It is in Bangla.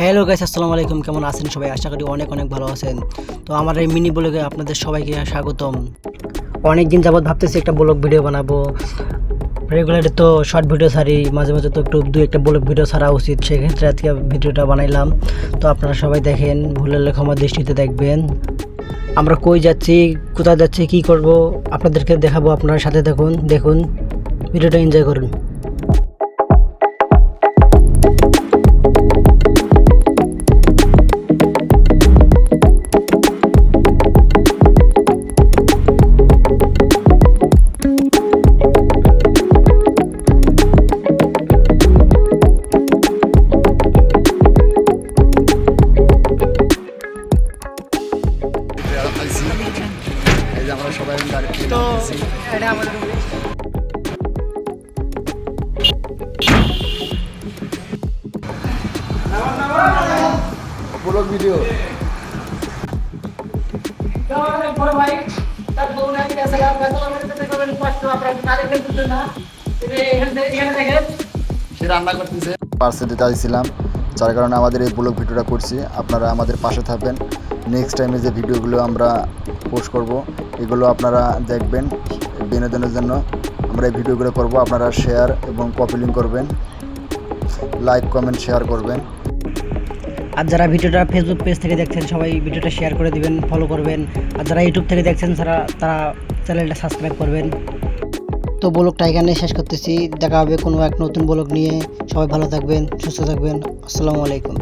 হ্যালো গাইস, আসসালামু আলাইকুম। কেমন আছেন সবাই? আশা করি অনেক অনেক ভালো আছেন। তো আমার এই মিনি ব্লগে আপনাদের সবাইকে স্বাগতম। অনেক দিন যাবত ভাবতেছি একটা ব্লগ ভিডিও বানাবো। রেগুলারলি তো শর্ট ভিডিও ছাড়ি, মাঝে মাঝে তো একটু দুই একটা ব্লগ ভিডিও ছাড়া উচিত। সেক্ষেত্রে আজকে ভিডিওটা বানাইলাম। তো আপনারা সবাই দেখেন, ভুল হলে ক্ষমা দৃষ্টিতে দেখবেন। আমরা কই যাচ্ছি, কোথায় যাচ্ছি, কী করব আপনাদেরকে দেখাবো। আপনারা সাথে দেখুন ভিডিওটা এনজয় করুন। এই যে আমরা সবাই গাড়িতে তো এটা আমাদের ব্লগ ভিডিও বড় ভাই তার বউ নাকি আছে আর কথা বলতে করবেন কষ্ট আপনারা তারে খেলতে না এখানে দেখেন সে রান্না করতেছে পার্সেলে চাইছিলাম, যার কারণে আমাদের এই ব্লগ ভিডিওটা করছি। আপনারা আমাদের পাশে থাকবেন। নেক্সট টাইমে যে ভিডিওগুলো আমরা পোস্ট করব এগুলো আপনারা দেখবেন। বিনোদনের জন্য আমরা এই ভিডিওগুলো করব। আপনারা শেয়ার এবং কপি লিঙ্ক করবেন, লাইক কমেন্ট শেয়ার করবেন। আর যারা ভিডিওটা ফেসবুক পেজ থেকে দেখছেন সবাই ভিডিওটা শেয়ার করে দিবেন, ফলো করবেন। আর যারা ইউটিউব থেকে দেখছেন তারা চ্যানেলটা সাবস্ক্রাইব করবেন। তো ব্লগটা এখানে শেষ করতেছি। দেখা হবে কোনো এক নতুন ব্লগ নিয়ে। সবাই ভালো থাকবেন, সুস্থ থাকবেন। আসসালামু আলাইকুম।